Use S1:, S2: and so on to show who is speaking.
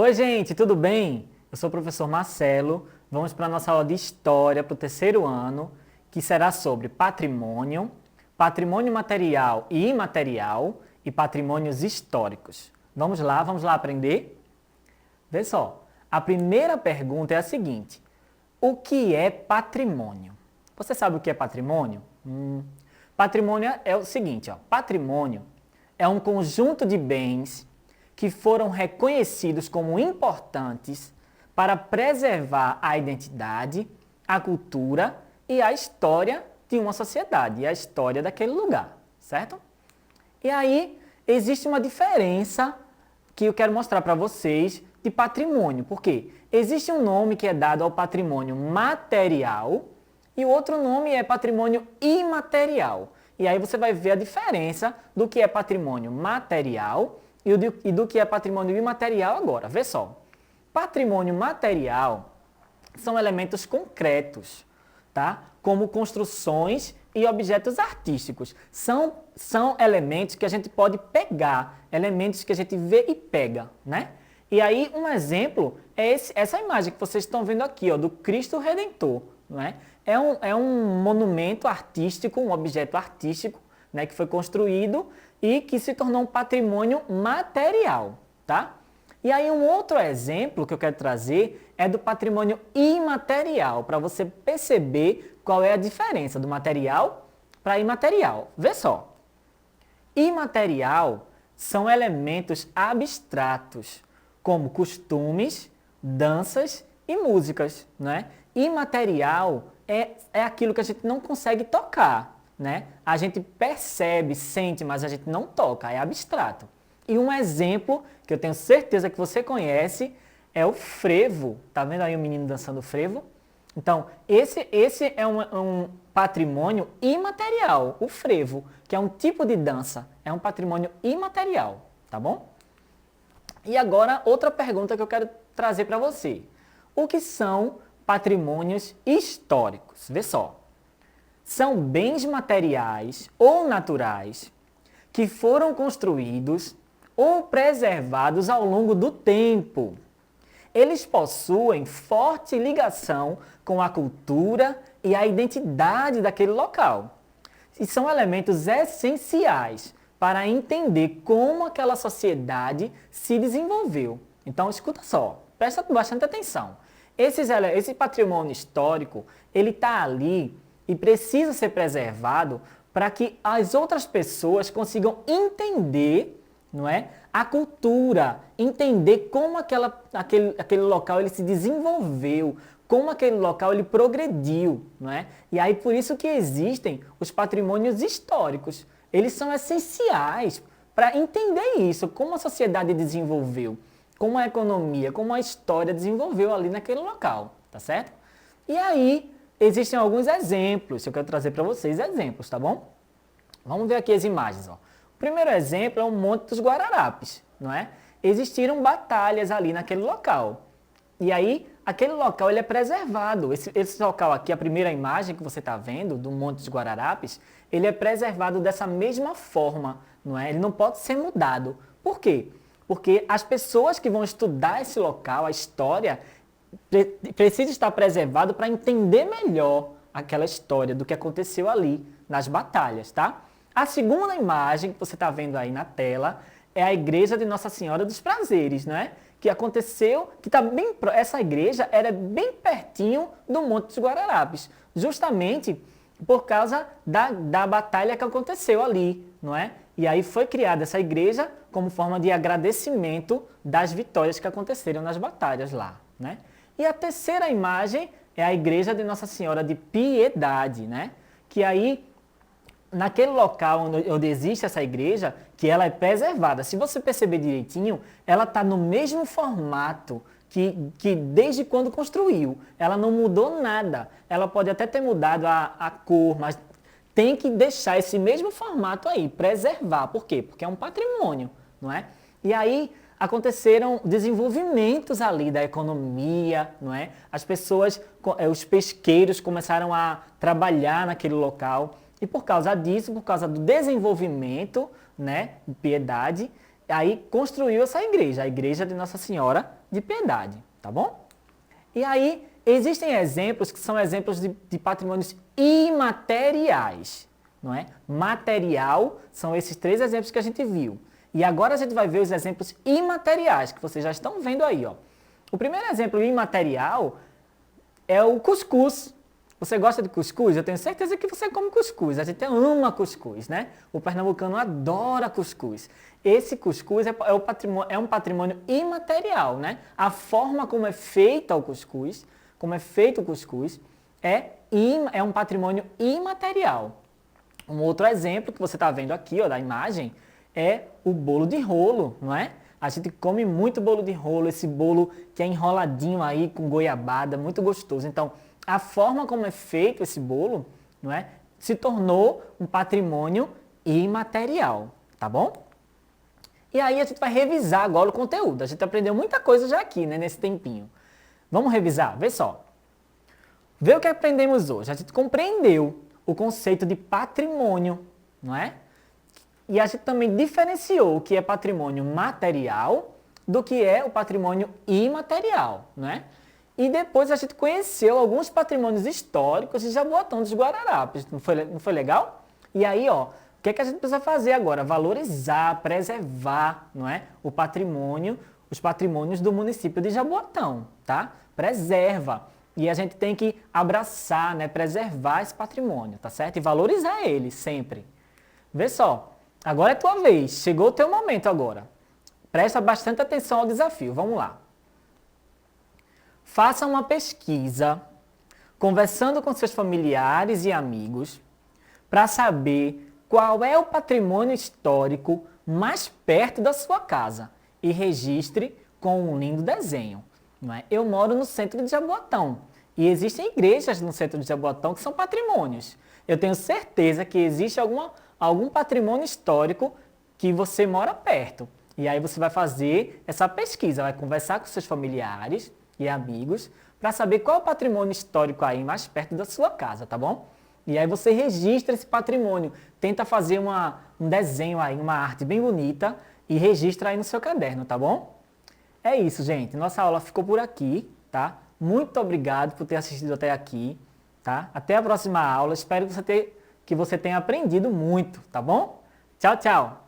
S1: Oi, gente, tudo bem? Eu sou o professor Marcelo. Vamos para a nossa aula de História para o terceiro ano, que será sobre patrimônio, patrimônio material e imaterial e patrimônios históricos. Vamos lá aprender? Vê só, a primeira pergunta é a seguinte: o que é patrimônio? Você sabe o que é patrimônio? Patrimônio é o seguinte, ó, patrimônio é um conjunto de bens que foram reconhecidos como importantes para preservar a identidade, a cultura e a história de uma sociedade, e a história daquele lugar, certo? E aí existe uma diferença que eu quero mostrar para vocês de patrimônio, porque existe um nome que é dado ao patrimônio material e o outro nome é patrimônio imaterial. E aí você vai ver a diferença do que é patrimônio material e do que é patrimônio imaterial agora. Vê só. Patrimônio material são elementos concretos, tá? Como construções e objetos artísticos. São elementos que a gente pode pegar, elementos que a gente vê e pega, né? E aí um exemplo é essa imagem que vocês estão vendo aqui, ó, do Cristo Redentor, não é? É um monumento artístico, um objeto artístico, né, que foi construído e que se tornou um patrimônio material, tá? E aí um outro exemplo que eu quero trazer é do patrimônio imaterial, para você perceber qual é a diferença do material para imaterial. Vê só. Imaterial são elementos abstratos, como costumes, danças e músicas, né? Imaterial é aquilo que a gente não consegue tocar, né? A gente percebe, sente, mas a gente não toca, é abstrato. E um exemplo que eu tenho certeza que você conhece é o frevo. Tá vendo aí o menino dançando frevo? Então, esse é um patrimônio imaterial, o frevo, que é um tipo de dança, é um patrimônio imaterial, tá bom? E agora, outra pergunta que eu quero trazer para você. O que são patrimônios históricos? Vê só. São bens materiais ou naturais que foram construídos ou preservados ao longo do tempo. Eles possuem forte ligação com a cultura e a identidade daquele local. E são elementos essenciais para entender como aquela sociedade se desenvolveu. Então, escuta só, presta bastante atenção. Esse patrimônio histórico, ele está ali e precisa ser preservado para que as outras pessoas consigam entender, não é, a cultura, entender como aquele local ele se desenvolveu, como aquele local ele progrediu, não é? E aí por isso que existem os patrimônios históricos. Eles são essenciais para entender isso, como a sociedade desenvolveu, como a economia, como a história desenvolveu ali naquele local, tá certo? E aí existem alguns exemplos, eu quero trazer para vocês exemplos, tá bom? Vamos ver aqui as imagens, ó. O primeiro exemplo é o Monte dos Guararapes, não é? Existiram batalhas ali naquele local. E aí, aquele local ele é preservado. Esse local aqui, a primeira imagem que você está vendo, do Monte dos Guararapes, ele é preservado dessa mesma forma, não é? Ele não pode ser mudado. Por quê? Porque as pessoas que vão estudar esse local, a história, precisa estar preservado para entender melhor aquela história do que aconteceu ali nas batalhas, tá? A segunda imagem que você está vendo aí na tela é a igreja de Nossa Senhora dos Prazeres, né? Que aconteceu, que está bem, essa igreja era bem pertinho do Monte dos Guararapes, justamente por causa da batalha que aconteceu ali, não é? E aí foi criada essa igreja como forma de agradecimento das vitórias que aconteceram nas batalhas lá, né? E a terceira imagem é a igreja de Nossa Senhora de Piedade, né? Que aí, naquele local onde existe essa igreja, que ela é preservada, se você perceber direitinho, ela está no mesmo formato que desde quando construiu. Ela não mudou nada. Ela pode até ter mudado a cor, mas tem que deixar esse mesmo formato aí, preservar. Por quê? Porque é um patrimônio, não é? E aí aconteceram desenvolvimentos ali da economia, não é? As pessoas, os pesqueiros começaram a trabalhar naquele local e por causa disso, por causa do desenvolvimento, né, de Piedade, aí construiu essa igreja, a igreja de Nossa Senhora de Piedade, tá bom? E aí existem exemplos que são exemplos de patrimônios imateriais, não é? Material são esses 3 exemplos que a gente viu. E agora a gente vai ver os exemplos imateriais, que vocês já estão vendo aí, ó. O primeiro exemplo imaterial é o cuscuz. Você gosta de cuscuz? Eu tenho certeza que você come cuscuz. A gente ama cuscuz, né? O pernambucano adora cuscuz. Esse cuscuz é um patrimônio imaterial, né? A forma como é feita o cuscuz, como é feito o cuscuz, é um patrimônio imaterial. Um outro exemplo que você está vendo aqui, ó, da imagem, é o bolo de rolo, não é? A gente come muito bolo de rolo, esse bolo que é enroladinho aí com goiabada, muito gostoso. Então, a forma como é feito esse bolo, não é? Se tornou um patrimônio imaterial, tá bom? E aí a gente vai revisar agora o conteúdo. A gente aprendeu muita coisa já aqui, né, nesse tempinho. Vamos revisar? Vê só. Vê o que aprendemos hoje. A gente compreendeu o conceito de patrimônio, não é? E a gente também diferenciou o que é patrimônio material do que é o patrimônio imaterial, não é? E depois a gente conheceu alguns patrimônios históricos de Jaboatão dos Guararapes. Não foi legal? E aí, ó, o que é que a gente precisa fazer agora? Valorizar, preservar, não é? O patrimônio, os patrimônios do município de Jaboatão, tá? Preserva. E a gente tem que abraçar, né? Preservar esse patrimônio, tá certo? E valorizar ele sempre. Vê só. Agora é tua vez, chegou o teu momento agora. Presta bastante atenção ao desafio, vamos lá. Faça uma pesquisa, conversando com seus familiares e amigos, para saber qual é o patrimônio histórico mais perto da sua casa e registre com um lindo desenho. Não é? Eu moro no centro de Jaboatão e existem igrejas no centro de Jaboatão que são patrimônios. Eu tenho certeza que existe algum patrimônio histórico que você mora perto. E aí você vai fazer essa pesquisa, vai conversar com seus familiares e amigos para saber qual é o patrimônio histórico aí mais perto da sua casa, tá bom? E aí você registra esse patrimônio, tenta fazer um desenho aí, uma arte bem bonita e registra aí no seu caderno, tá bom? É isso, gente. Nossa aula ficou por aqui, tá? Muito obrigado por ter assistido até aqui, tá? Até a próxima aula. Espero que você tenha aprendido muito, tá bom? Tchau, tchau!